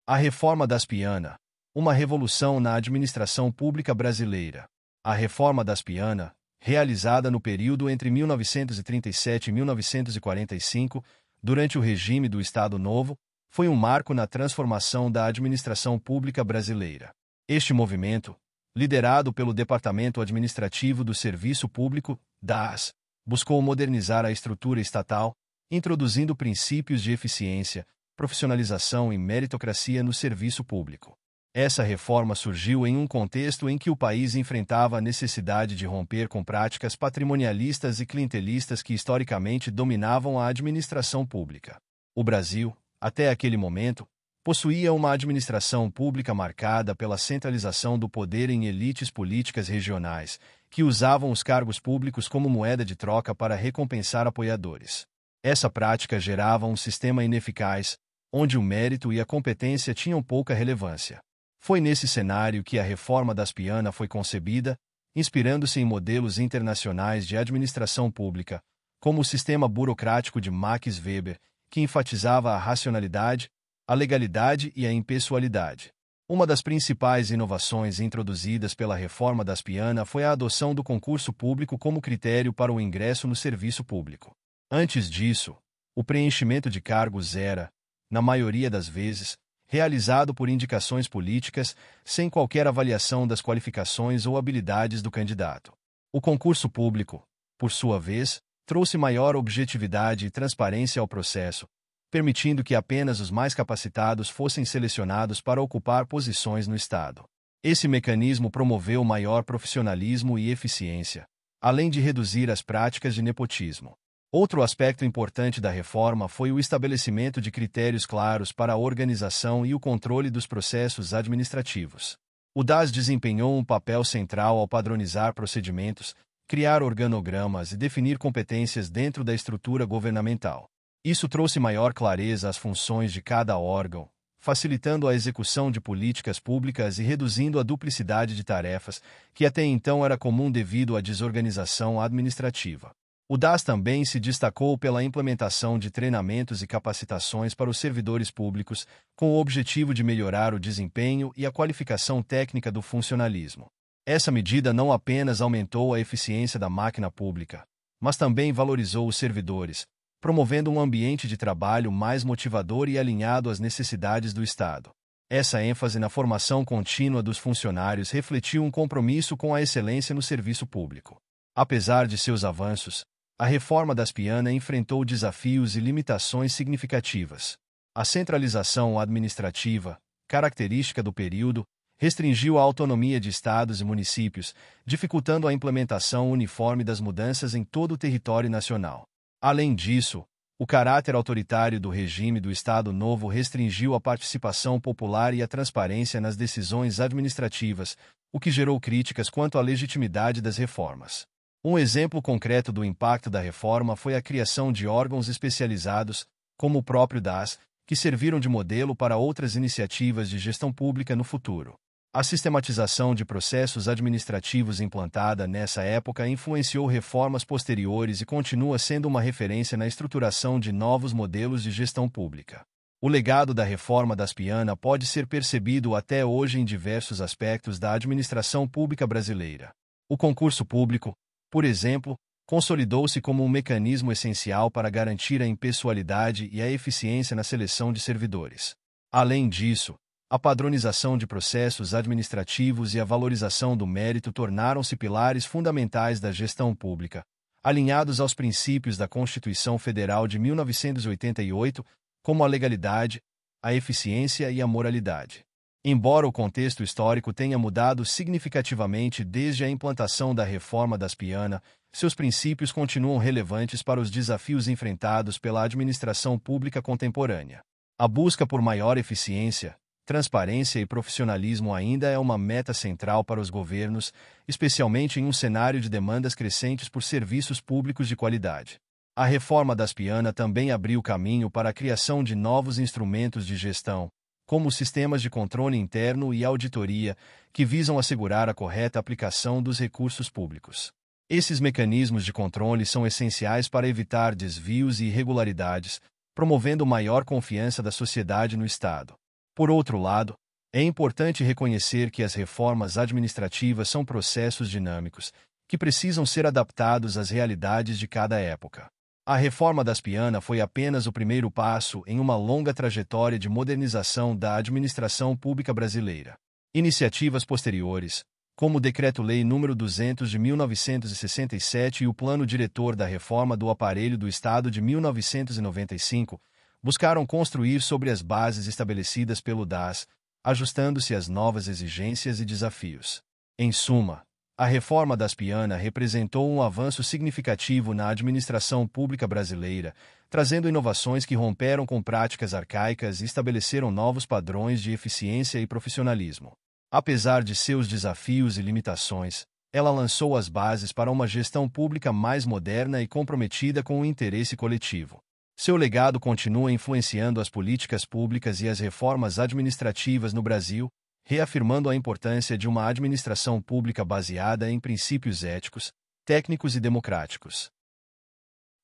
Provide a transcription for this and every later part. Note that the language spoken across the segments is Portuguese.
A Reforma das Piana, uma revolução na administração pública brasileira. A Reforma das Piana, realizada no período entre 1937 e 1945, durante o regime do Estado Novo, foi um marco na transformação da administração pública brasileira. Este movimento, liderado pelo Departamento Administrativo do Serviço Público, DAS, buscou modernizar a estrutura estatal, introduzindo princípios de eficiência, profissionalização e meritocracia no serviço público. Essa reforma surgiu em um contexto em que o país enfrentava a necessidade de romper com práticas patrimonialistas e clientelistas que historicamente dominavam a administração pública. O Brasil, até aquele momento, possuía uma administração pública marcada pela centralização do poder em elites políticas regionais, que usavam os cargos públicos como moeda de troca para recompensar apoiadores. Essa prática gerava um sistema ineficaz, onde o mérito e a competência tinham pouca relevância. Foi nesse cenário que a Reforma das Piana foi concebida, inspirando-se em modelos internacionais de administração pública, como o sistema burocrático de Max Weber, que enfatizava a racionalidade, a legalidade e a impessoalidade. Uma das principais inovações introduzidas pela Reforma das Piana foi a adoção do concurso público como critério para o ingresso no serviço público. Antes disso, o preenchimento de cargos era, na maioria das vezes, realizado por indicações políticas, sem qualquer avaliação das qualificações ou habilidades do candidato. O concurso público, por sua vez, trouxe maior objetividade e transparência ao processo, permitindo que apenas os mais capacitados fossem selecionados para ocupar posições no Estado. Esse mecanismo promoveu maior profissionalismo e eficiência, além de reduzir as práticas de nepotismo. Outro aspecto importante da reforma foi o estabelecimento de critérios claros para a organização e o controle dos processos administrativos. O DAS desempenhou um papel central ao padronizar procedimentos, criar organogramas e definir competências dentro da estrutura governamental. Isso trouxe maior clareza às funções de cada órgão, facilitando a execução de políticas públicas e reduzindo a duplicidade de tarefas, que até então era comum devido à desorganização administrativa. O DAS também se destacou pela implementação de treinamentos e capacitações para os servidores públicos, com o objetivo de melhorar o desempenho e a qualificação técnica do funcionalismo. Essa medida não apenas aumentou a eficiência da máquina pública, mas também valorizou os servidores, promovendo um ambiente de trabalho mais motivador e alinhado às necessidades do Estado. Essa ênfase na formação contínua dos funcionários refletiu um compromisso com a excelência no serviço público. Apesar de seus avanços, a Reforma das Piana enfrentou desafios e limitações significativas. A centralização administrativa, característica do período, restringiu a autonomia de estados e municípios, dificultando a implementação uniforme das mudanças em todo o território nacional. Além disso, o caráter autoritário do regime do Estado Novo restringiu a participação popular e a transparência nas decisões administrativas, o que gerou críticas quanto à legitimidade das reformas. Um exemplo concreto do impacto da reforma foi a criação de órgãos especializados, como o próprio DAS, que serviram de modelo para outras iniciativas de gestão pública no futuro. A sistematização de processos administrativos implantada nessa época influenciou reformas posteriores e continua sendo uma referência na estruturação de novos modelos de gestão pública. O legado da Reforma das Piana pode ser percebido até hoje em diversos aspectos da administração pública brasileira. O concurso público, por exemplo, consolidou-se como um mecanismo essencial para garantir a impessoalidade e a eficiência na seleção de servidores. Além disso, a padronização de processos administrativos e a valorização do mérito tornaram-se pilares fundamentais da gestão pública, alinhados aos princípios da Constituição Federal de 1988, como a legalidade, a eficiência e a moralidade. Embora o contexto histórico tenha mudado significativamente desde a implantação da Reforma das Piana, seus princípios continuam relevantes para os desafios enfrentados pela administração pública contemporânea. A busca por maior eficiência, transparência e profissionalismo ainda é uma meta central para os governos, especialmente em um cenário de demandas crescentes por serviços públicos de qualidade. A Reforma das Piana também abriu caminho para a criação de novos instrumentos de gestão, como os sistemas de controle interno e auditoria, que visam assegurar a correta aplicação dos recursos públicos. Esses mecanismos de controle são essenciais para evitar desvios e irregularidades, promovendo maior confiança da sociedade no Estado. Por outro lado, é importante reconhecer que as reformas administrativas são processos dinâmicos, que precisam ser adaptados às realidades de cada época. A reforma das Piana foi apenas o primeiro passo em uma longa trajetória de modernização da administração pública brasileira. Iniciativas posteriores, como o Decreto-Lei nº 200 de 1967 e o Plano Diretor da Reforma do Aparelho do Estado de 1995, buscaram construir sobre as bases estabelecidas pelo DAS, ajustando-se às novas exigências e desafios. Em suma, a reforma das Piana representou um avanço significativo na administração pública brasileira, trazendo inovações que romperam com práticas arcaicas e estabeleceram novos padrões de eficiência e profissionalismo. Apesar de seus desafios e limitações, ela lançou as bases para uma gestão pública mais moderna e comprometida com o interesse coletivo. Seu legado continua influenciando as políticas públicas e as reformas administrativas no Brasil, reafirmando a importância de uma administração pública baseada em princípios éticos, técnicos e democráticos.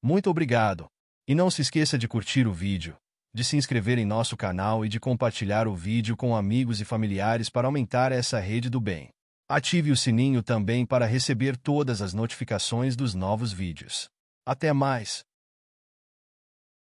Muito obrigado! E não se esqueça de curtir o vídeo, de se inscrever em nosso canal e de compartilhar o vídeo com amigos e familiares para aumentar essa rede do bem. Ative o sininho também para receber todas as notificações dos novos vídeos. Até mais!